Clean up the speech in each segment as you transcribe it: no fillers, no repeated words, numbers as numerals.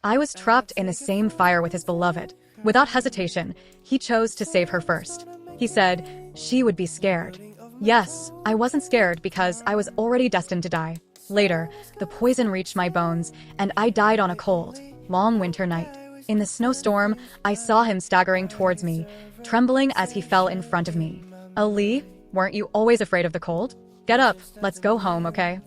I was trapped in the same fire with his beloved. Without hesitation, he chose to save her first. He said she would be scared. Yes, I wasn't scared because I was already destined to die. Later, the poison reached my bones, and I died on a cold, long winter night. In the snowstorm, I saw him staggering towards me, trembling as he fell in front of me. Ali, weren't you always afraid of the cold? Get up, let's go home, okay?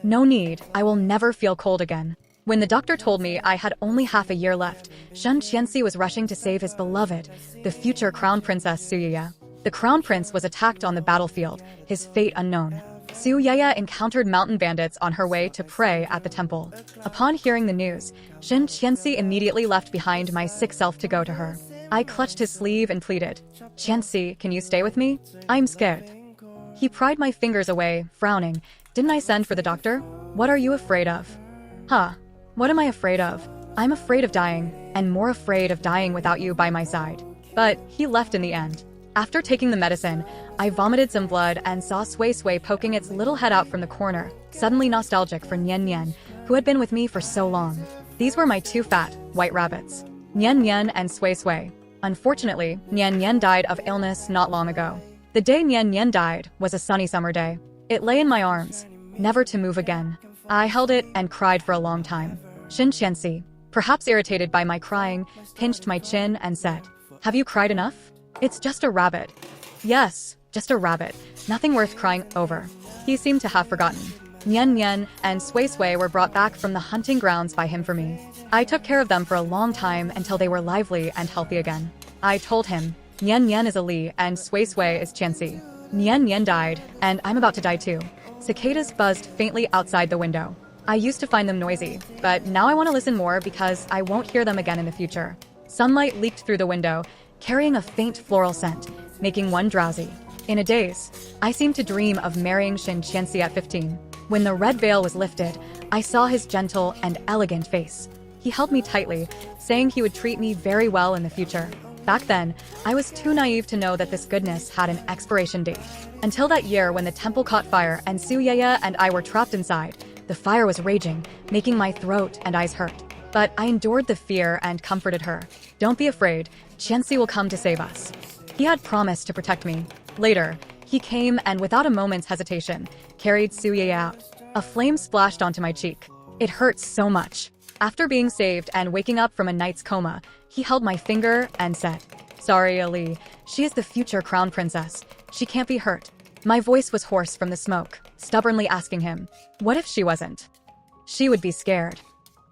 No need, I will never feel cold again. When the doctor told me I had only half a year left, Shen Qianxi was rushing to save his beloved, the future crown princess Su Yaya. The crown prince was attacked on the battlefield, his fate unknown. Su Yaya encountered mountain bandits on her way to pray at the temple. Upon hearing the news, Shen Qianxi immediately left behind my sick self to go to her. I clutched his sleeve and pleaded, "Qianxi, can you stay with me? I'm scared." He pried my fingers away, frowning. "Didn't I send for the doctor? What are you afraid of?" Huh. What am I afraid of? I'm afraid of dying, and more afraid of dying without you by my side. But he left in the end. After taking the medicine, I vomited some blood and saw Sui Sui poking its little head out from the corner, suddenly nostalgic for Nian Nian, who had been with me for so long. These were my two fat, white rabbits, Nian Nian and Sui Sui. Unfortunately, Nian Nian died of illness not long ago. The day Nian Nian died was a sunny summer day. It lay in my arms, never to move again. I held it and cried for a long time. Shen Qianxi, perhaps irritated by my crying, pinched my chin and said, "Have you cried enough? It's just a rabbit." "Yes, just a rabbit. Nothing worth crying over." He seemed to have forgotten. Nian Nian and Sui Sui were brought back from the hunting grounds by him for me. I took care of them for a long time until they were lively and healthy again. I told him, "Nian Nian is Ali and Sui Sui is Qianxi. Nian Nian died, and I'm about to die too." Cicadas buzzed faintly outside the window. I used to find them noisy, but now I want to listen more because I won't hear them again in the future. Sunlight leaked through the window, carrying a faint floral scent, making one drowsy. In a daze, I seemed to dream of marrying Shen Qianxi at 15. When the red veil was lifted, I saw his gentle and elegant face. He held me tightly, saying he would treat me very well in the future. Back then, I was too naive to know that this goodness had an expiration date. Until that year when the temple caught fire and Su Yaya and I were trapped inside. The fire was raging, making my throat and eyes hurt. But I endured the fear and comforted her. "Don't be afraid, Qianxi will come to save us." He had promised to protect me. Later, he came and without a moment's hesitation, carried Su Yaya out. A flame splashed onto my cheek. It hurt so much. After being saved and waking up from a night's coma, he held my finger and said, "Sorry, Ali, she is the future crown princess. She can't be hurt." My voice was hoarse from the smoke, stubbornly asking him, what if she wasn't? She would be scared.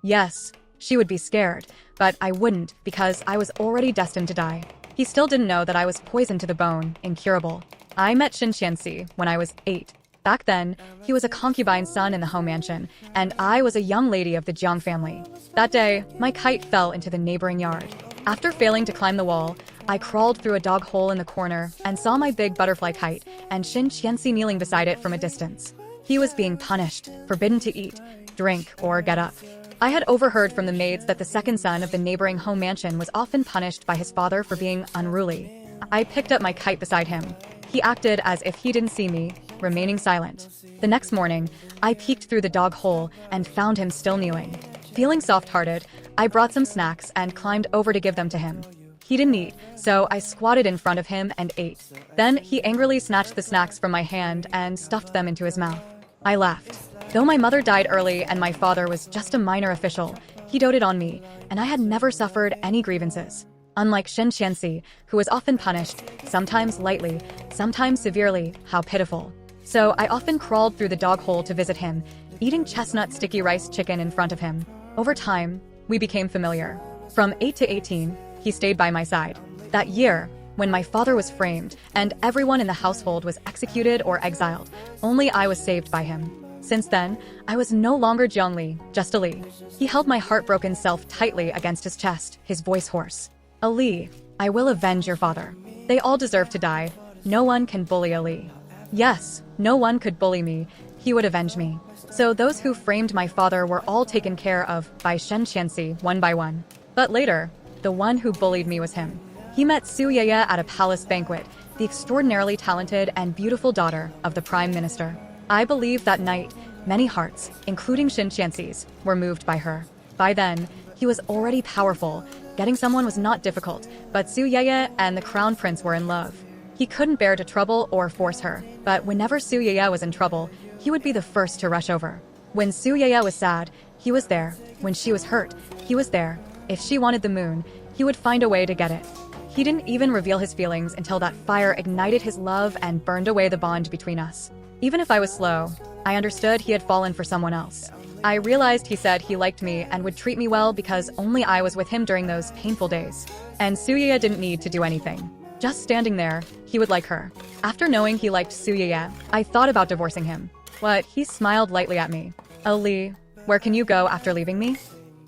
Yes, she would be scared, but I wouldn't because I was already destined to die. He still didn't know that I was poisoned to the bone, incurable. I met Shen Qianxi when I was 8. Back then, he was a concubine's son in the home mansion, and I was a young lady of the Jiang family. That day, my kite fell into the neighboring yard. After failing to climb the wall, I crawled through a dog hole in the corner and saw my big butterfly kite and Shen Qianxi kneeling beside it from a distance. He was being punished, forbidden to eat, drink, or get up. I had overheard from the maids that the second son of the neighboring home mansion was often punished by his father for being unruly. I picked up my kite beside him. He acted as if he didn't see me, remaining silent. The next morning, I peeked through the dog hole and found him still kneeling. Feeling soft-hearted, I brought some snacks and climbed over to give them to him. He didn't eat, so I squatted in front of him and ate. Then he angrily snatched the snacks from my hand and stuffed them into his mouth. I laughed. Though my mother died early and my father was just a minor official, he doted on me, and I had never suffered any grievances. Unlike Shen Qianxi, who was often punished, sometimes lightly, sometimes severely, how pitiful. So I often crawled through the dog hole to visit him, eating chestnut sticky rice chicken in front of him. Over time, we became familiar. From 8 to 18, he stayed by my side. That year, when my father was framed and everyone in the household was executed or exiled, only I was saved by him. Since then, I was no longer Jiangli, just Ali. He held my heartbroken self tightly against his chest, his voice hoarse. "Ali, I will avenge your father. They all deserve to die. No one can bully Ali." Yes, no one could bully me. He would avenge me. So those who framed my father were all taken care of by Shen Qianxi one by one. But later, the one who bullied me was him. He met Su Yaya at a palace banquet, the extraordinarily talented and beautiful daughter of the Prime Minister. I believe that night, many hearts, including Shen Qianxi's, were moved by her. By then, He was already powerful. Getting someone was not difficult, but Su Yeye and the crown prince were in love. He couldn't bear to trouble or force her, but whenever Su Yeye was in trouble, he would be the first to rush over. When Su Yeye was sad, he was there. When she was hurt, he was there. If she wanted the moon, he would find a way to get it. He didn't even reveal his feelings until that fire ignited his love and burned away the bond between us. Even if I was slow, I understood he had fallen for someone else. I realized he said he liked me and would treat me well because only I was with him during those painful days. And Su Yeye didn't need to do anything. Just standing there, he would like her. After knowing he liked Su Yeye, I thought about divorcing him. But he smiled lightly at me. Ali, where can you go after leaving me?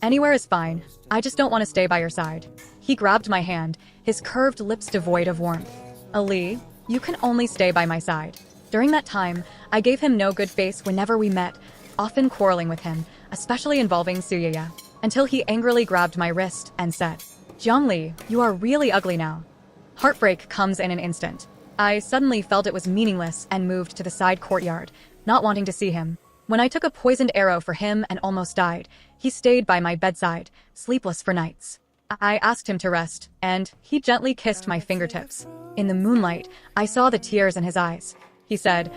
Anywhere is fine. I just don't want to stay by your side. He grabbed my hand, his curved lips devoid of warmth. Ali, you can only stay by my side. During that time, I gave him no good face whenever we met, often quarreling with him, especially involving Su Yeye, until he angrily grabbed my wrist and said, Zhongli, you are really ugly now. Heartbreak comes in an instant. I suddenly felt it was meaningless and moved to the side courtyard, not wanting to see him. When I took a poisoned arrow for him and almost died, he stayed by my bedside, sleepless for nights. I asked him to rest, and he gently kissed my fingertips. In the moonlight, I saw the tears in his eyes. He said,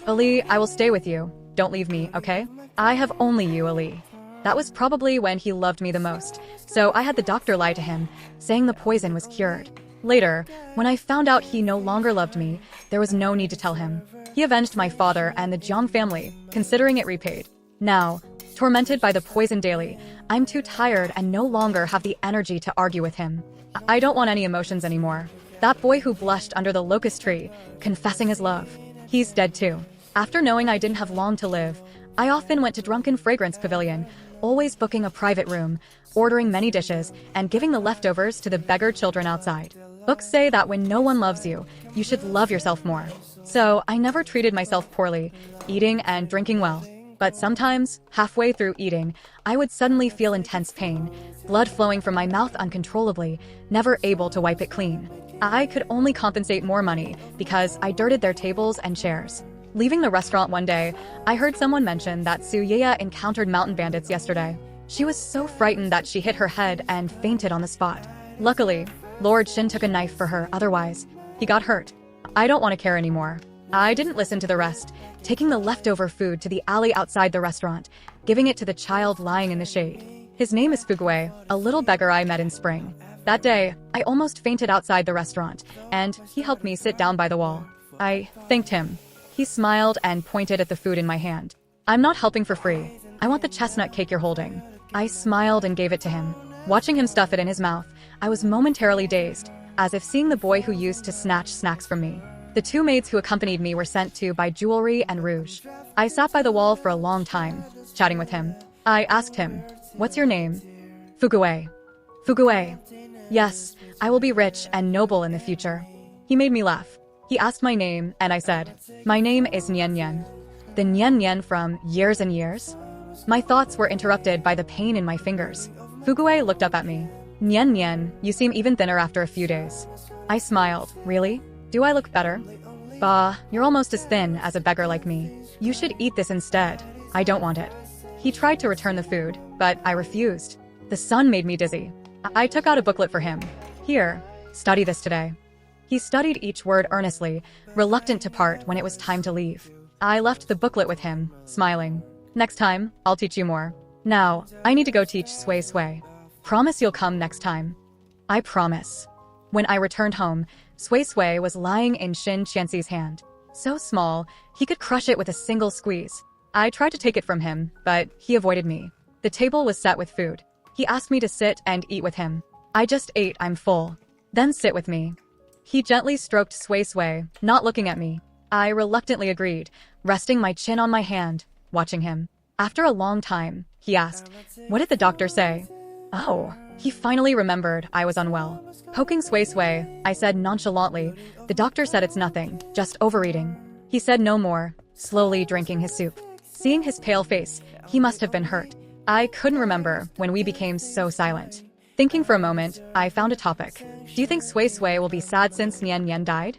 Ali, I will stay with you. Don't leave me, okay? I have only you, Ali. That was probably when he loved me the most, so I had the doctor lie to him, saying the poison was cured. Later, when I found out he no longer loved me, there was no need to tell him. He avenged my father and the Jiang family, considering it repaid. Now, tormented by the poison daily, I'm too tired and no longer have the energy to argue with him. I don't want any emotions anymore. That boy who blushed under the locust tree, confessing his love. He's dead too. After knowing I didn't have long to live, I often went to Drunken Fragrance Pavilion, always booking a private room, ordering many dishes, and giving the leftovers to the beggar children outside. Books say that when no one loves you, you should love yourself more. So I never treated myself poorly, eating and drinking well. But sometimes, halfway through eating, I would suddenly feel intense pain, blood flowing from my mouth uncontrollably, never able to wipe it clean. I could only compensate more money because I dirted their tables and chairs. Leaving the restaurant one day, I heard someone mention that Su Yeye encountered mountain bandits yesterday. She was so frightened that she hit her head and fainted on the spot. Luckily, Lord Shin took a knife for her, otherwise, he got hurt. I don't want to care anymore. I didn't listen to the rest, taking the leftover food to the alley outside the restaurant, giving it to the child lying in the shade. His name is Fugui, a little beggar I met in spring. That day, I almost fainted outside the restaurant, and he helped me sit down by the wall. I thanked him. He smiled and pointed at the food in my hand. I'm not helping for free. I want the chestnut cake you're holding. I smiled and gave it to him. Watching him stuff it in his mouth, I was momentarily dazed, as if seeing the boy who used to snatch snacks from me. The two maids who accompanied me were sent to buy jewelry and rouge. I sat by the wall for a long time, chatting with him. I asked him, "What's your name?" "Fugui." "Fugui. Yes, I will be rich and noble in the future." He made me laugh. He asked my name, and I said, "My name is Nian Nian." "The Nian Nian from Years and Years?" My thoughts were interrupted by the pain in my fingers. Fugui looked up at me. "Nian Nian, you seem even thinner after a few days." I smiled. "Really? Do I look better?" "Bah, you're almost as thin as a beggar like me. You should eat this instead. I don't want it." He tried to return the food, but I refused. The sun made me dizzy. I took out a booklet for him. "Here, study this today." He studied each word earnestly, reluctant to part when it was time to leave. I left the booklet with him, smiling. "Next time, I'll teach you more. Now, I need to go teach Sui Sui. Promise you'll come next time." "I promise." When I returned home, Sui Sui was lying in Shin Qianxi's hand. So small, he could crush it with a single squeeze. I tried to take it from him, but he avoided me. The table was set with food. He asked me to sit and eat with him. "I just ate, I'm full." "Then sit with me." He gently stroked Sui Sui, not looking at me. I reluctantly agreed, resting my chin on my hand, watching him. After a long time, he asked, "What did the doctor say?" Oh, he finally remembered I was unwell. Poking Sui Sui, I said nonchalantly, "The doctor said it's nothing, just overeating." He said no more, slowly drinking his soup. Seeing his pale face, he must have been hurt. I couldn't remember when we became so silent. Thinking for a moment, I found a topic. "Do you think Sui Sui will be sad since Nian Nian died?"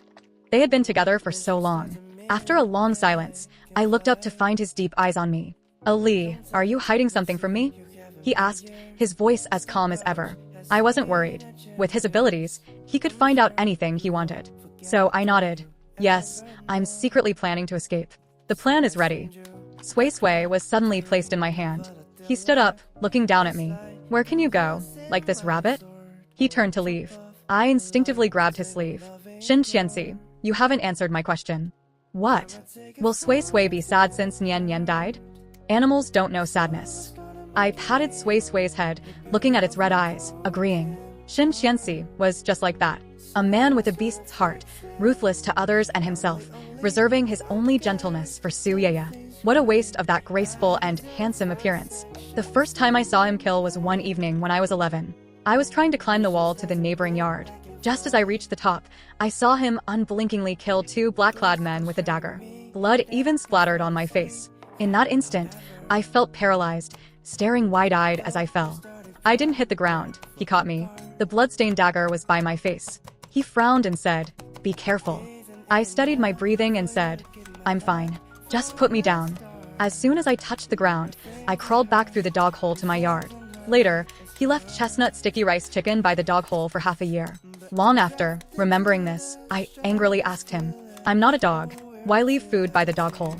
They had been together for so long. After a long silence, I looked up to find his deep eyes on me. "Ali, are you hiding something from me?" He asked, his voice as calm as ever. I wasn't worried. With his abilities, he could find out anything he wanted. So I nodded. Yes, I'm secretly planning to escape. The plan is ready. Sway Sway was suddenly placed in my hand. He stood up, looking down at me. Where can you go? Like this rabbit? He turned to leave. I instinctively grabbed his sleeve. Shin Qianxi, you haven't answered my question. What? Will Sway Sway be sad since Nian Nian died? Animals don't know sadness. I patted Sway Sway's head, looking at its red eyes, agreeing. Shin Qianxi was just like that. A man with a beast's heart, ruthless to others and himself, reserving his only gentleness for Su Yaya. What a waste of that graceful and handsome appearance. The first time I saw him kill was one evening when I was 11. I was trying to climb the wall to the neighboring yard. Just as I reached the top, I saw him unblinkingly kill 2 black-clad men with a dagger. Blood even splattered on my face. In that instant, I felt paralyzed, staring wide-eyed as I fell. I didn't hit the ground. He caught me. The bloodstained dagger was by my face. He frowned and said, "Be careful." I studied my breathing and said, "I'm fine. Just put me down." As soon as I touched the ground, I crawled back through the dog hole to my yard. Later, he left chestnut sticky rice chicken by the dog hole for half a year. Long after, remembering this, I angrily asked him, "I'm not a dog. Why leave food by the dog hole?"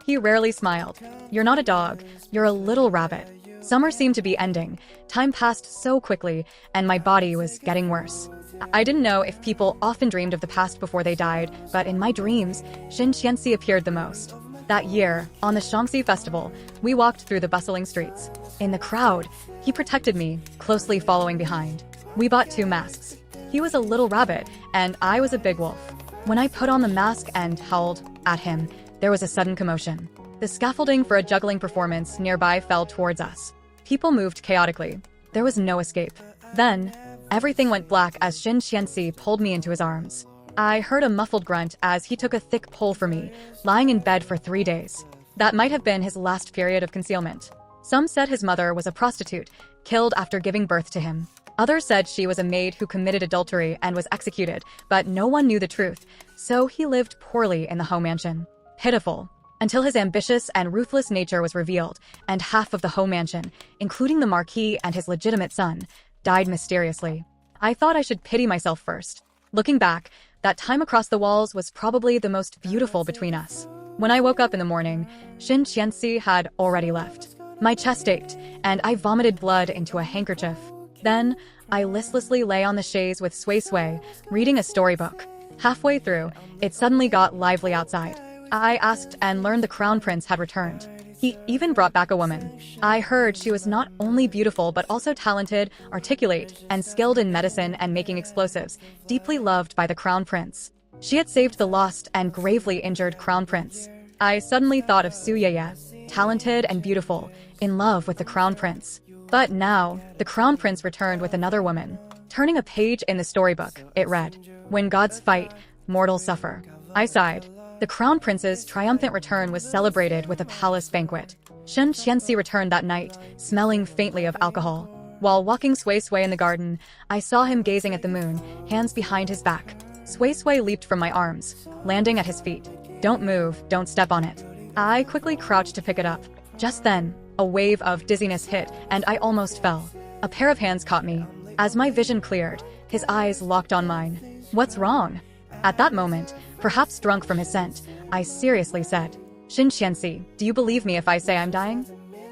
He rarely smiled. "You're not a dog. You're a little rabbit." Summer seemed to be ending. Time passed so quickly, and my body was getting worse. I didn't know if people often dreamed of the past before they died, but in my dreams, Shin Qianxi appeared the most. That year, on the Shaanxi festival, we walked through the bustling streets. In the crowd, he protected me, closely following behind. We bought 2 masks. He was a little rabbit, and I was a big wolf. When I put on the mask and howled at him, there was a sudden commotion. The scaffolding for a juggling performance nearby fell towards us. People moved chaotically. There was no escape. Then, everything went black as Shin Qianxi pulled me into his arms. I heard a muffled grunt as he took a thick pull for me, lying in bed for 3 days. That might have been his last period of concealment. Some said his mother was a prostitute, killed after giving birth to him. Others said she was a maid who committed adultery and was executed, but no one knew the truth, so he lived poorly in the Ho mansion. Pitiful. Until his ambitious and ruthless nature was revealed, and half of the Ho mansion, including the Marquis and his legitimate son, died mysteriously. I thought I should pity myself first. Looking back, that time across the walls was probably the most beautiful between us. When I woke up in the morning, Shin Qianxi had already left. My chest ached, and I vomited blood into a handkerchief. Then, I listlessly lay on the chaise with Sway Sway, reading a storybook. Halfway through, it suddenly got lively outside. I asked and learned the crown prince had returned. He even brought back a woman. I heard she was not only beautiful but also talented, articulate, and skilled in medicine and making explosives, deeply loved by the crown prince. She had saved the lost and gravely injured crown prince. I suddenly thought of Su Yaya, talented and beautiful, in love with the crown prince. But now, the crown prince returned with another woman. Turning a page in the storybook, it read, "When gods fight, mortals suffer." I sighed. The crown prince's triumphant return was celebrated with a palace banquet. Shin Qianxi returned that night, smelling faintly of alcohol. While walking Sway Sway in the garden, I saw him gazing at the moon, hands behind his back. Sway Sway leaped from my arms, landing at his feet. "Don't move, don't step on it." I quickly crouched to pick it up. Just then, a wave of dizziness hit, and I almost fell. A pair of hands caught me. As my vision cleared, his eyes locked on mine. "What's wrong?" At that moment, perhaps drunk from his scent, I seriously said, "Shin Qianxi, do you believe me if I say I'm dying?"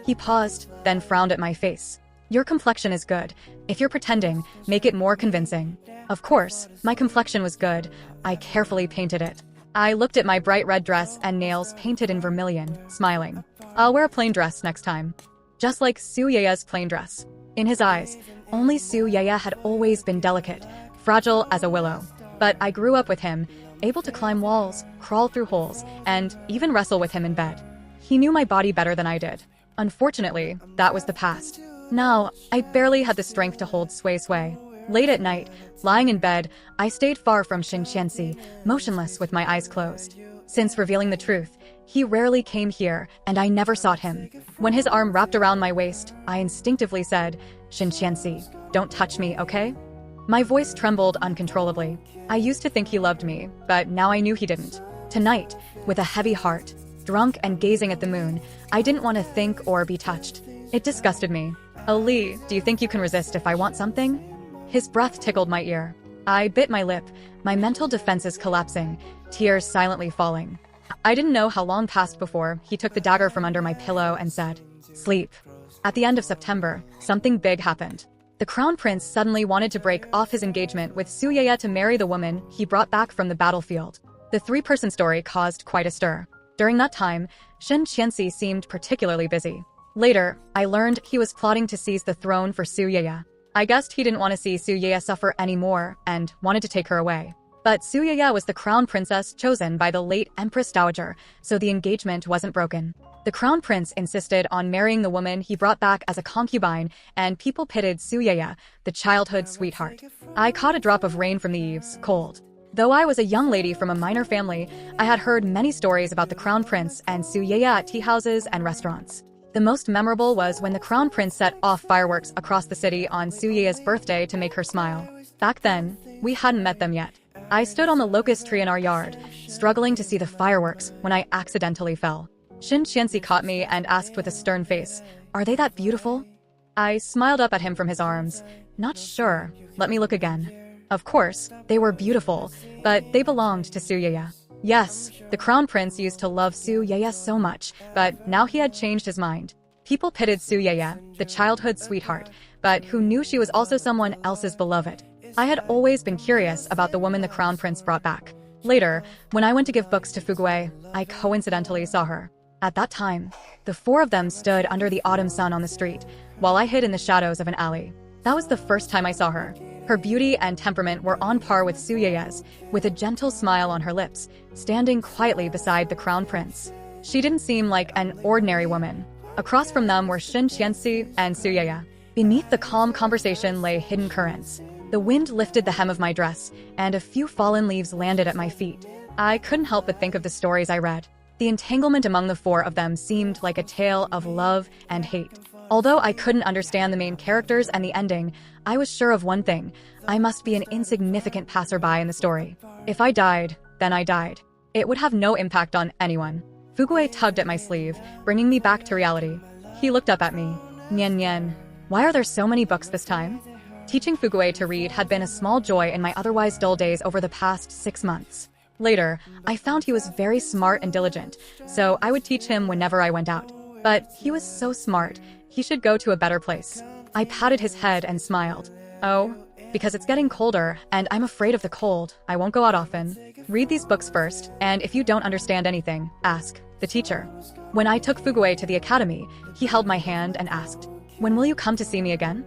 He paused, then frowned at my face. "Your complexion is good. If you're pretending, make it more convincing." Of course, my complexion was good. I carefully painted it. I looked at my bright red dress and nails painted in vermilion, smiling. "I'll wear a plain dress next time." Just like Su Yaya's plain dress. In his eyes, only Su Yaya had always been delicate, fragile as a willow. But I grew up with him, able to climb walls, crawl through holes, and even wrestle with him in bed. He knew my body better than I did. Unfortunately, that was the past. Now, I barely had the strength to hold Sway Sway. Late at night, lying in bed, I stayed far from Shin Qianxi, motionless with my eyes closed. Since revealing the truth, he rarely came here, and I never sought him. When his arm wrapped around my waist, I instinctively said, "Shin Qianxi, don't touch me, okay?" My voice trembled uncontrollably. I used to think he loved me, but now I knew he didn't. Tonight, with a heavy heart, drunk and gazing at the moon, I didn't want to think or be touched. It disgusted me. Ali, do you think you can resist if I want something? His breath tickled my ear. I bit my lip, my mental defenses collapsing, tears silently falling. I didn't know how long passed before he took the dagger from under my pillow and said, "Sleep." At the end of September, something big happened. The crown prince suddenly wanted to break off his engagement with Suyaya to marry the woman he brought back from the battlefield. The three-person story caused quite a stir. During that time, Shen Qianxi seemed particularly busy. Later, I learned he was plotting to seize the throne for Suyaya. I guessed he didn't want to see Suyaya suffer anymore and wanted to take her away. But Suyaya was the crown princess chosen by the late Empress Dowager, so the engagement wasn't broken. The crown prince insisted on marrying the woman he brought back as a concubine, and people pitted Suyaya, the childhood sweetheart. I caught a drop of rain from the eaves, cold. Though I was a young lady from a minor family, I had heard many stories about the crown prince and Suyaya at tea houses and restaurants. The most memorable was when the crown prince set off fireworks across the city on Suyaya's birthday to make her smile. Back then, we hadn't met them yet. I stood on the locust tree in our yard, struggling to see the fireworks when I accidentally fell. Shin Qianxi caught me and asked with a stern face, "Are they that beautiful?" I smiled up at him from his arms. "Not sure. Let me look again." Of course, they were beautiful, but they belonged to Suyaya. Yes, the crown prince used to love Suyaya so much, but now he had changed his mind. People pitted Suyaya, the childhood sweetheart, but who knew she was also someone else's beloved. I had always been curious about the woman the crown prince brought back. Later, when I went to give books to Fugui, I coincidentally saw her. At that time, the four of them stood under the autumn sun on the street, while I hid in the shadows of an alley. That was the first time I saw her. Her beauty and temperament were on par with Suyaya's, with a gentle smile on her lips, standing quietly beside the crown prince. She didn't seem like an ordinary woman. Across from them were Shin Qianxi and Suyaya. Beneath the calm conversation lay hidden currents. The wind lifted the hem of my dress, and a few fallen leaves landed at my feet. I couldn't help but think of the stories I read. The entanglement among the four of them seemed like a tale of love and hate. Although I couldn't understand the main characters and the ending, I was sure of one thing: I must be an insignificant passerby in the story. If I died, then I died. It would have no impact on anyone. Fugui tugged at my sleeve, bringing me back to reality. He looked up at me. "Nian Nian, why are there so many books this time?" Teaching Fugui to read had been a small joy in my otherwise dull days over the past 6 months. Later, I found he was very smart and diligent, so I would teach him whenever I went out. But he was so smart, he should go to a better place. I patted his head and smiled. "Oh, because it's getting colder, and I'm afraid of the cold. I won't go out often. Read these books first, and if you don't understand anything, ask the teacher." When I took Fugui to the academy, he held my hand and asked, "When will you come to see me again?"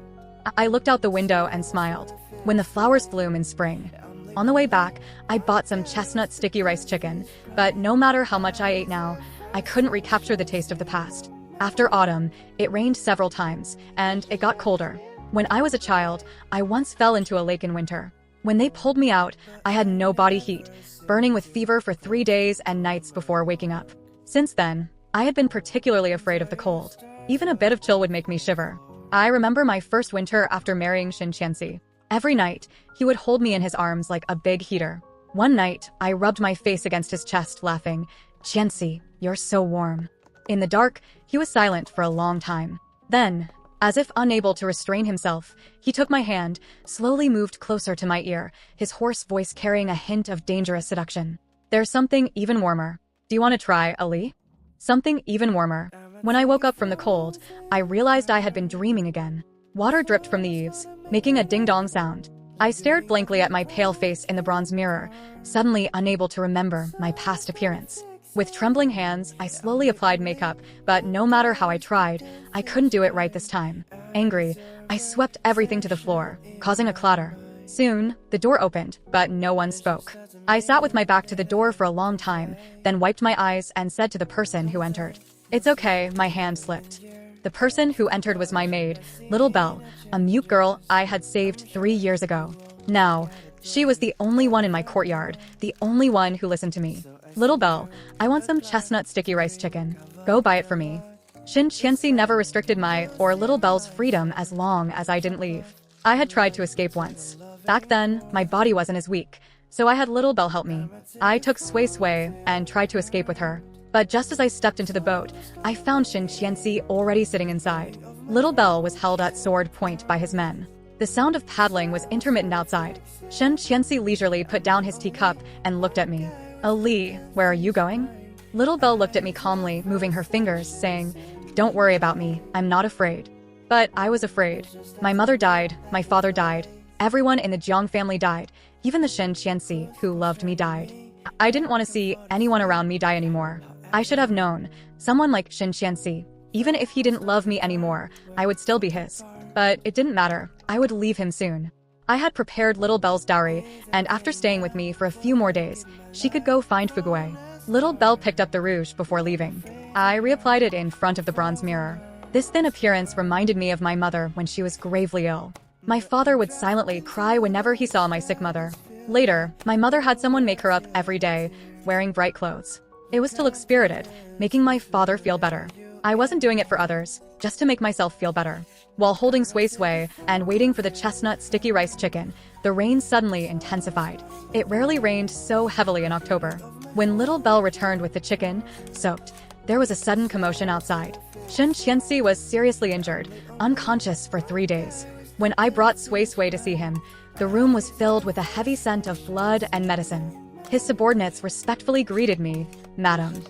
I looked out the window and smiled. "When the flowers bloom in spring." On the way back, I bought some chestnut sticky rice chicken, but no matter how much I ate now, I couldn't recapture the taste of the past. After autumn, it rained several times, and it got colder. When I was a child, I once fell into a lake in winter. When they pulled me out, I had no body heat, burning with fever for 3 days and nights before waking up. Since then, I had been particularly afraid of the cold. Even a bit of chill would make me shiver. I remember my first winter after marrying Shin Qianxi. Every night, he would hold me in his arms like a big heater. One night, I rubbed my face against his chest, laughing. "Qianxi, you're so warm." In the dark, he was silent for a long time. Then, as if unable to restrain himself, he took my hand, slowly moved closer to my ear, his hoarse voice carrying a hint of dangerous seduction. "There's something even warmer. Do you want to try, Ali?" Something even warmer. When I woke up from the cold, I realized I had been dreaming again. Water dripped from the eaves, making a ding-dong sound. I stared blankly at my pale face in the bronze mirror, suddenly unable to remember my past appearance. With trembling hands, I slowly applied makeup, but no matter how I tried, I couldn't do it right this time. Angry, I swept everything to the floor, causing a clatter. Soon, the door opened, but no one spoke. I sat with my back to the door for a long time, then wiped my eyes and said to the person who entered, "It's okay," my hand slipped. The person who entered was my maid, Little Belle, a mute girl I had saved 3 years ago. Now, she was the only one in my courtyard, the only one who listened to me. "Little Belle, I want some chestnut sticky rice chicken. Go buy it for me." Shin Qianxi never restricted my or Little Belle's freedom as long as I didn't leave. I had tried to escape once. Back then, my body wasn't as weak, so I had Little Belle help me. I took Sway Sway and tried to escape with her. But just as I stepped into the boat, I found Shin Qianxi already sitting inside. Little Bell was held at sword point by his men. The sound of paddling was intermittent outside. Shin Qianxi leisurely put down his teacup and looked at me. "Ali, where are you going?" Little Bell looked at me calmly, moving her fingers, saying, "Don't worry about me, I'm not afraid." But I was afraid. My mother died, my father died, everyone in the Jiang family died, even the Shin Qianxi, who loved me, died. I didn't want to see anyone around me die anymore. I should have known. Someone like Shin Qianxi, even if he didn't love me anymore, I would still be his. But it didn't matter. I would leave him soon. I had prepared Little Bell's dowry, and after staying with me for a few more days, she could go find Fuguei. Little Bell picked up the rouge before leaving. I reapplied it in front of the bronze mirror. This thin appearance reminded me of my mother when she was gravely ill. My father would silently cry whenever he saw my sick mother. Later, my mother had someone make her up every day, wearing bright clothes. It was to look spirited, making my father feel better. I wasn't doing it for others, just to make myself feel better. While holding Sui Sui and waiting for the chestnut sticky rice chicken, the rain suddenly intensified. It rarely rained so heavily in October. When Little Bell returned with the chicken, soaked, there was a sudden commotion outside. Shin Qianxi was seriously injured, unconscious for 3 days. When I brought Sui Sui to see him, the room was filled with a heavy scent of blood and medicine. His subordinates respectfully greeted me, "Madam."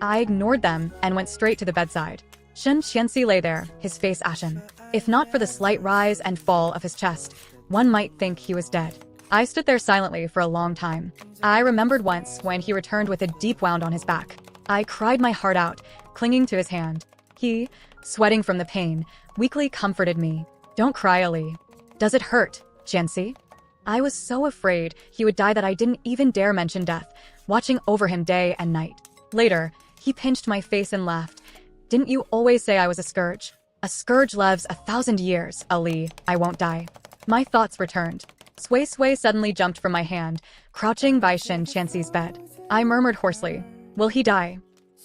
I ignored them and went straight to the bedside. Shin Qianxi lay there, his face ashen. If not for the slight rise and fall of his chest, one might think he was dead. I stood there silently for a long time. I remembered once when he returned with a deep wound on his back. I cried my heart out, clinging to his hand. He, sweating from the pain, weakly comforted me. "Don't cry, Ali. Does it hurt, Qianxi?" I was so afraid he would die that I didn't even dare mention death, watching over him day and night. Later, he pinched my face and laughed. "Didn't you always say I was a scourge? A scourge lives 1,000 years, Ali. I won't die." My thoughts returned. Sui Sui suddenly jumped from my hand, crouching by Shin Qianxi's bed. I murmured hoarsely, "Will he die?"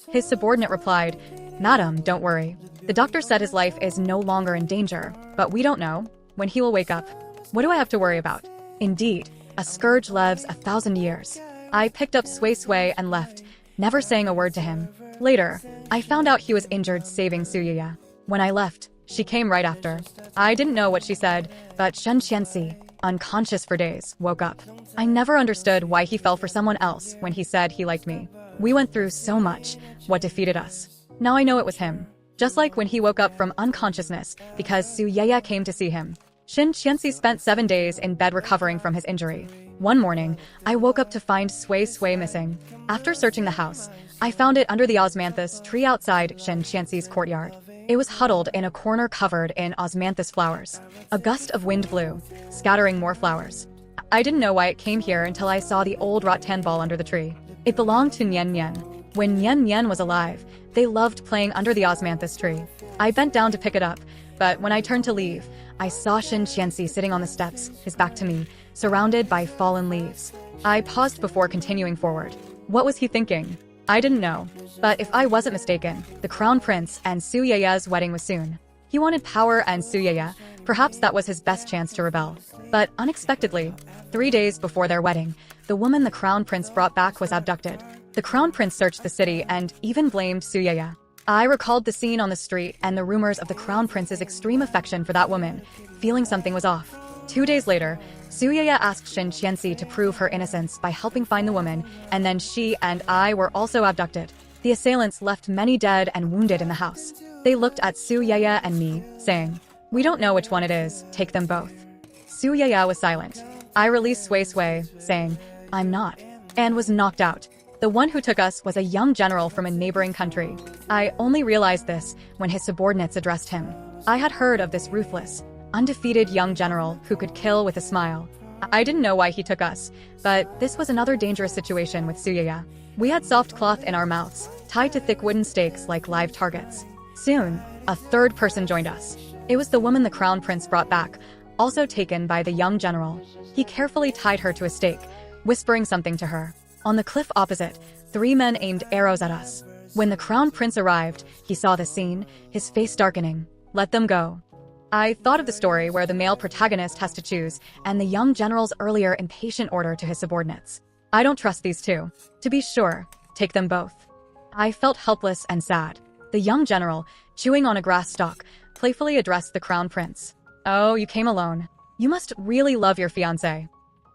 His subordinate replied, "Madam, don't worry. The doctor said his life is no longer in danger, but we don't know when he will wake up. What do I have to worry about?" Indeed, a scourge lives 1,000 years. I picked up Sui Sui and left, never saying a word to him. Later, I found out he was injured saving Suyaya. When I left, she came right after. I didn't know what she said, but Shin Qianxi, unconscious for days, woke up. I never understood why he fell for someone else when he said he liked me. We went through so much. What defeated us? Now I know it was him. Just like when he woke up from unconsciousness because Suyaya came to see him. Shin Qianxi spent 7 days in bed recovering from his injury. One morning, I woke up to find Sui Sui missing. After searching the house, I found it under the osmanthus tree outside Shin Qianxi's courtyard. It was huddled in a corner covered in osmanthus flowers. A gust of wind blew, scattering more flowers. I didn't know why it came here until I saw the old rattan ball under the tree. It belonged to Nian Nian. When Nian Nian was alive, they loved playing under the osmanthus tree. I bent down to pick it up, but when I turned to leave, I saw Shin Qianxi sitting on the steps, his back to me, surrounded by fallen leaves. I paused before continuing forward. What was he thinking? I didn't know. But if I wasn't mistaken, the crown prince and Suyaya's wedding was soon. He wanted power and Suyaya, perhaps that was his best chance to rebel. But unexpectedly, 3 days before their wedding, the woman the crown prince brought back was abducted. The crown prince searched the city and even blamed Suyaya. I recalled the scene on the street and the rumors of the crown prince's extreme affection for that woman, feeling something was off. 2 days later, Suyaya asked Shin Qianxi to prove her innocence by helping find the woman, and then she and I were also abducted. The assailants left many dead and wounded in the house. They looked at Suyaya and me, saying, "We don't know which one it is, take them both." Suyaya was silent. I released Sui Sui, saying, "I'm not," and was knocked out. The one who took us was a young general from a neighboring country. I only realized this when his subordinates addressed him. I had heard of this ruthless, undefeated young general who could kill with a smile. I didn't know why he took us, but this was another dangerous situation with Suyaya. We had soft cloth in our mouths, tied to thick wooden stakes like live targets. Soon, a third person joined us. It was the woman the crown prince brought back, also taken by the young general. He carefully tied her to a stake, whispering something to her. On the cliff opposite, 3 men aimed arrows at us. When the crown prince arrived, he saw the scene, his face darkening. "Let them go." I thought of the story where the male protagonist has to choose, and the young general's earlier impatient order to his subordinates. I don't trust these two. To be sure, take them both. I felt helpless and sad. The young general, chewing on a grass stalk, playfully addressed the crown prince. Oh, you came alone. You must really love your fiancé.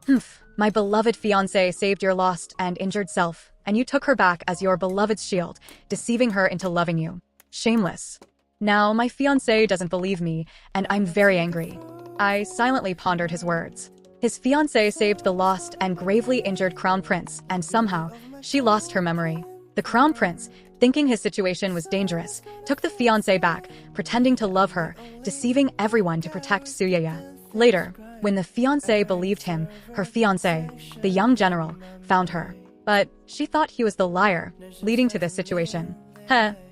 Humph, my beloved fiancé saved your lost and injured self, and you took her back as your beloved's shield, deceiving her into loving you. Shameless. Now, my fiancé doesn't believe me, and I'm very angry. I silently pondered his words. His fiancé saved the lost and gravely injured crown prince, and somehow, she lost her memory. The crown prince, thinking his situation was dangerous, took the fiancé back, pretending to love her, deceiving everyone to protect Suyaya. Later, when the fiancé believed him, her fiancé, the young general, found her. But she thought he was the liar, leading to this situation.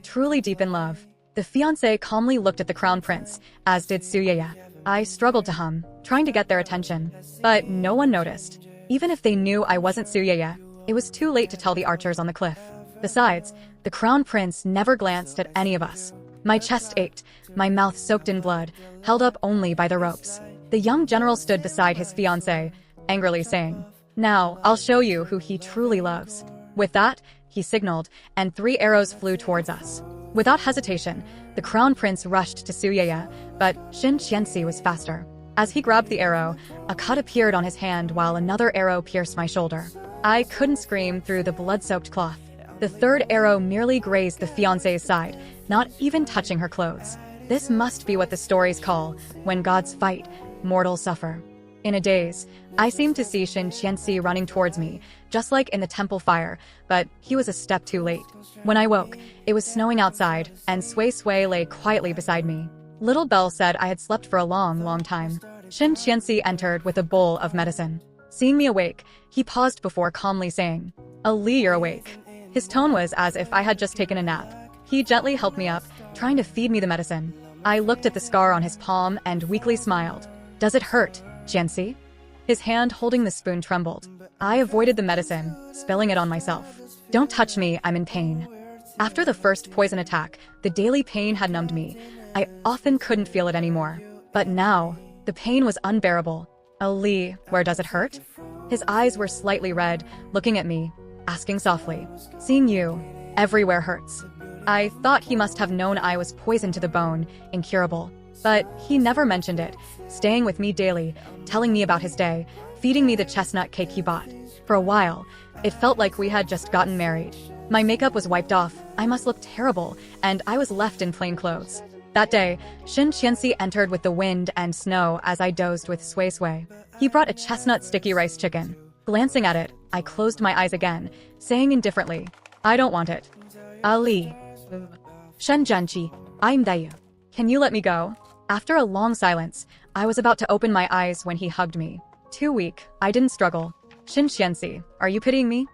Truly deep in love. The fiancé calmly looked at the crown prince, as did Suyaya. I struggled to hum, trying to get their attention. But no one noticed. Even if they knew I wasn't Suyaya, it was too late to tell the archers on the cliff. Besides, the crown prince never glanced at any of us. My chest ached, my mouth soaked in blood, held up only by the ropes. The young general stood beside his fiancée, angrily saying, "Now, I'll show you who he truly loves." With that, he signaled, and 3 arrows flew towards us. Without hesitation, the crown prince rushed to Suyaya, but Shin Qianxi was faster. As he grabbed the arrow, a cut appeared on his hand while another arrow pierced my shoulder. I couldn't scream through the blood-soaked cloth. The 3rd arrow merely grazed the fiancé's side, not even touching her clothes. This must be what the stories call, when gods fight, mortals suffer. In a daze, I seemed to see Shin Qianxi running towards me, just like in the temple fire, but he was a step too late. When I woke, it was snowing outside, and Sui Sui lay quietly beside me. Little Belle said I had slept for a long, long time. Shin Qianxi entered with a bowl of medicine. Seeing me awake, he paused before calmly saying, "Ali, you're awake." His tone was as if I had just taken a nap. He gently helped me up, trying to feed me the medicine. I looked at the scar on his palm and weakly smiled. "Does it hurt, Qianxi?" His hand holding the spoon trembled. I avoided the medicine, spilling it on myself. "Don't touch me, I'm in pain." After the first poison attack, the daily pain had numbed me. I often couldn't feel it anymore. But now, the pain was unbearable. "Ali, where does it hurt?" His eyes were slightly red, looking at me, asking softly, "Seeing you, everywhere hurts." I thought he must have known I was poisoned to the bone, incurable. But he never mentioned it, staying with me daily, telling me about his day, feeding me the chestnut cake he bought. For a while, it felt like we had just gotten married. My makeup was wiped off, I must look terrible, and I was left in plain clothes. That day, Shin Qianxi entered with the wind and snow as I dozed with Sui Sui. He brought a chestnut sticky rice chicken. Glancing at it, I closed my eyes again, saying indifferently, "I don't want it." "Ali. Shen Zhenqi, I'm Dayu. Can you let me go?" After a long silence, I was about to open my eyes when he hugged me. Too weak, I didn't struggle. "Shin Qianxi, are you pitying me?"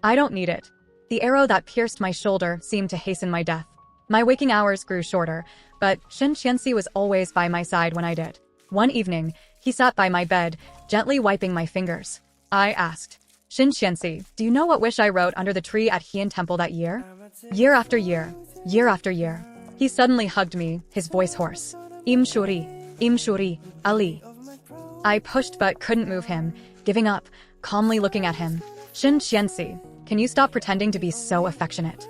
"I don't need it." The arrow that pierced my shoulder seemed to hasten my death. My waking hours grew shorter, but Shin Qianxi was always by my side when I did. One evening, he sat by my bed, gently wiping my fingers. I asked, "Shin Qianxi, do you know what wish I wrote under the tree at Heian Temple that year?" Year after year, year after year. He suddenly hugged me, his voice hoarse. Im Shuri, Ali." I pushed but couldn't move him, giving up, calmly looking at him. "Shin Qianxi, can you stop pretending to be so affectionate?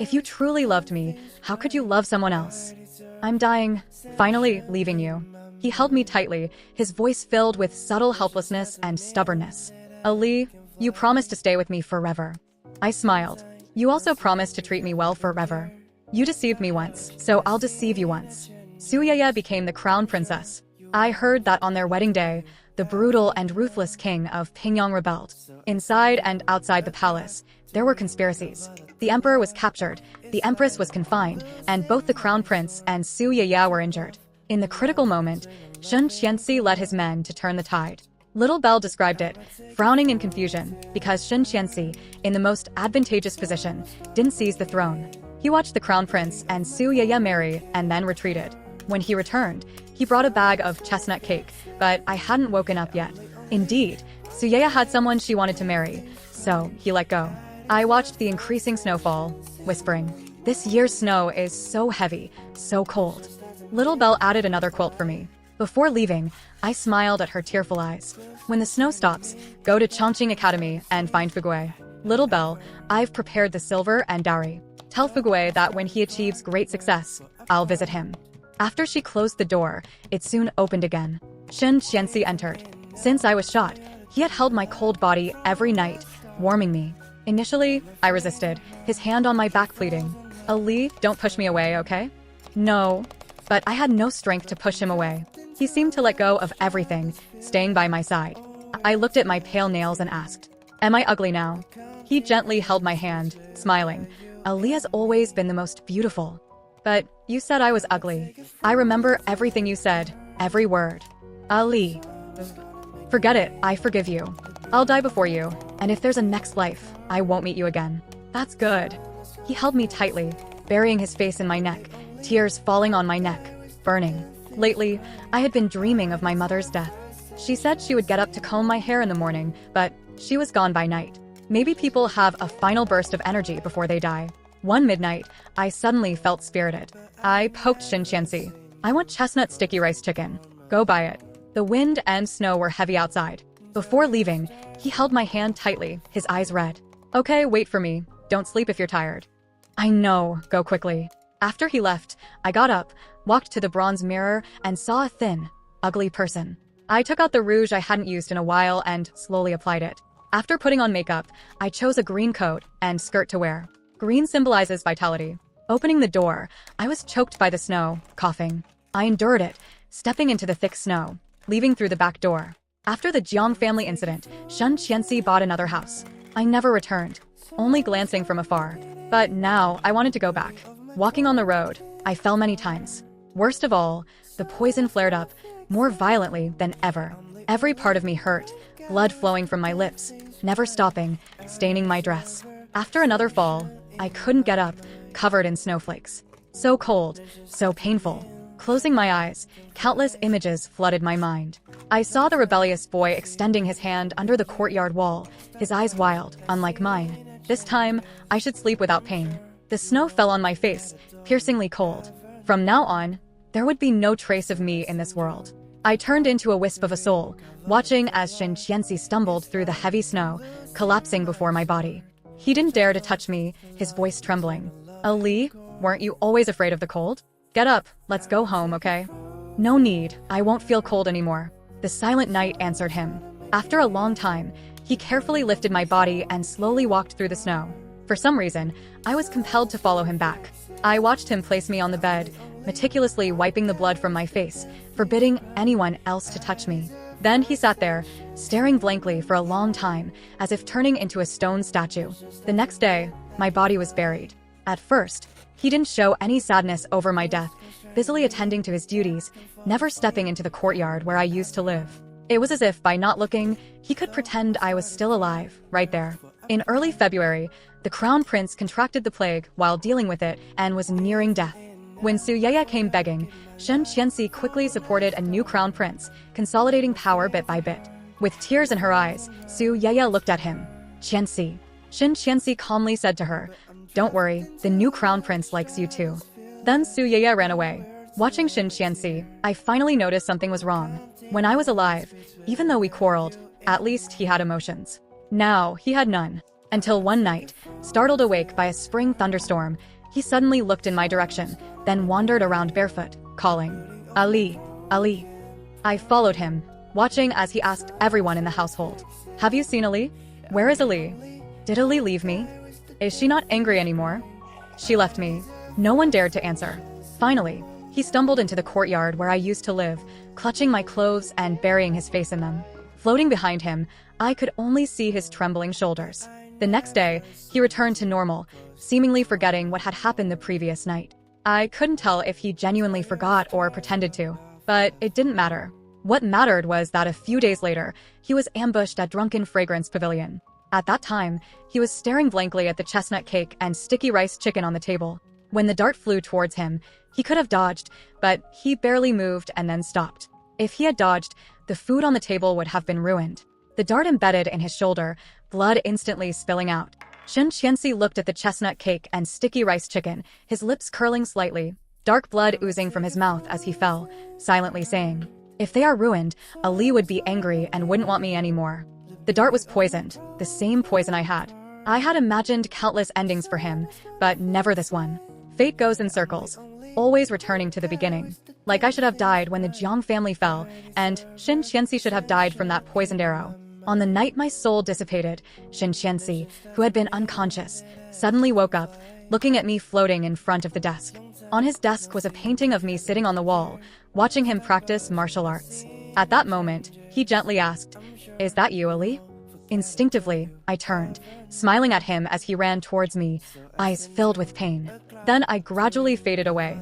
If you truly loved me, how could you love someone else? I'm dying, finally leaving you." He held me tightly, his voice filled with subtle helplessness and stubbornness. "Ali, you promised to stay with me forever." I smiled. "You also promised to treat me well forever. You deceived me once, so I'll deceive you once." Suyaya became the crown princess. I heard that on their wedding day, the brutal and ruthless king of Pingyang rebelled. Inside and outside the palace, there were conspiracies. The emperor was captured, the empress was confined, and both the crown prince and Suyaya were injured. In the critical moment, Shin Qianxi led his men to turn the tide. Little Belle described it, frowning in confusion, because Shin Qianxi, in the most advantageous position, didn't seize the throne. He watched the crown prince and Suyaya marry and then retreated. When he returned, he brought a bag of chestnut cake, but I hadn't woken up yet. Indeed, Suyaya had someone she wanted to marry, so he let go. I watched the increasing snowfall, whispering, "This year's snow is so heavy, so cold." Little Belle added another quilt for me. Before leaving, I smiled at her tearful eyes. "When the snow stops, go to Chongqing Academy and find Fugui." "Little Belle, I've prepared the silver and dowry." Tell Fugue that when he achieves great success, I'll visit him. After she closed the door, it soon opened again. Shen Qianxi entered. Since I was shot, he had held my cold body every night, warming me. Initially, I resisted, his hand on my back pleading, Ali, don't push me away, okay? No. But I had no strength to push him away. He seemed to let go of everything, staying by my side. I looked at my pale nails and asked, am I ugly now? He gently held my hand, smiling. Ali has always been the most beautiful. But you said I was ugly. I remember everything you said, every word. Ali. Forget it, I forgive you. I'll die before you, and if there's a next life, I won't meet you again. That's good. He held me tightly, burying his face in my neck, tears falling on my neck, burning. Lately, I had been dreaming of my mother's death. She said she would get up to comb my hair in the morning, but she was gone by night. Maybe people have a final burst of energy before they die. One midnight, I suddenly felt spirited. I poked Shen Qianxi. I want chestnut sticky rice chicken. Go buy it. The wind and snow were heavy outside. Before leaving, he held my hand tightly, his eyes red. Okay, wait for me. Don't sleep if you're tired. I know, go quickly. After he left, I got up, walked to the bronze mirror, and saw a thin, ugly person. I took out the rouge I hadn't used in a while and slowly applied it. After putting on makeup, I chose a green coat and skirt to wear. Green symbolizes vitality. Opening the door, I was choked by the snow, coughing. I endured it, stepping into the thick snow, leaving through the back door. After the Jiang family incident, Shen Qianxi bought another house. I never returned, only glancing from afar. But now, I wanted to go back. Walking on the road, I fell many times. Worst of all, the poison flared up, more violently than ever. Every part of me hurt, blood flowing from my lips, never stopping, staining my dress. After another fall, I couldn't get up, covered in snowflakes. So cold, so painful. Closing my eyes, countless images flooded my mind. I saw the rebellious boy extending his hand under the courtyard wall, his eyes wild, unlike mine. This time, I should sleep without pain. The snow fell on my face, piercingly cold. From now on, there would be no trace of me in this world. I turned into a wisp of a soul, watching as Shen Qianxi stumbled through the heavy snow, collapsing before my body. He didn't dare to touch me, his voice trembling. Ali, weren't you always afraid of the cold? Get up, let's go home, okay? No need, I won't feel cold anymore. The silent night answered him. After a long time, he carefully lifted my body and slowly walked through the snow. For some reason, I was compelled to follow him back. I watched him place me on the bed, meticulously wiping the blood from my face, forbidding anyone else to touch me. Then he sat there, staring blankly for a long time, as if turning into a stone statue. The next day, my body was buried. At first, he didn't show any sadness over my death, busily attending to his duties, never stepping into the courtyard where I used to live. It was as if, by not looking, he could pretend I was still alive, right there. In early February, the crown prince contracted the plague while dealing with it and was nearing death. When Su Yeye came begging, Shen Qianxi quickly supported a new crown prince, consolidating power bit by bit. With tears in her eyes, Su Yeye looked at him. Qianxi. Shen Qianxi calmly said to her, "Don't worry, the new crown prince likes you too." Then Su Yeye ran away. Watching Shen Qianxi, I finally noticed something was wrong. When I was alive, even though we quarreled, at least he had emotions. Now, he had none. Until one night, startled awake by a spring thunderstorm, he suddenly looked in my direction, then wandered around barefoot, calling, "Ali, Ali." I followed him, watching as he asked everyone in the household, "Have you seen Ali? Where is Ali? Did Ali leave me? Is she not angry anymore?" "She left me." No one dared to answer. Finally, he stumbled into the courtyard where I used to live, clutching my clothes and burying his face in them. Floating behind him, I could only see his trembling shoulders. The next day, he returned to normal, seemingly forgetting what had happened the previous night. I couldn't tell if he genuinely forgot or pretended to, but it didn't matter. What mattered was that a few days later, he was ambushed at Drunken Fragrance Pavilion. At that time, he was staring blankly at the chestnut cake and sticky rice chicken on the table. When the dart flew towards him, he could have dodged, but he barely moved and then stopped. If he had dodged, the food on the table would have been ruined. The dart embedded in his shoulder, blood instantly spilling out. Shen Qianxi looked at the chestnut cake and sticky rice chicken, his lips curling slightly, dark blood oozing from his mouth as he fell, silently saying, "If they are ruined, Ali would be angry and wouldn't want me anymore." The dart was poisoned, the same poison I had. I had imagined countless endings for him, but never this one. Fate goes in circles, always returning to the beginning. Like I should have died when the Jiang family fell, and Shin Qianxi should have died from that poisoned arrow. On the night my soul dissipated, Shin Qianxi, who had been unconscious, suddenly woke up, looking at me floating in front of the desk. On his desk was a painting of me sitting on the wall, watching him practice martial arts. At that moment, he gently asked, "Is that you, Ali?" Instinctively, I turned, smiling at him as he ran towards me, eyes filled with pain. Then I gradually faded away,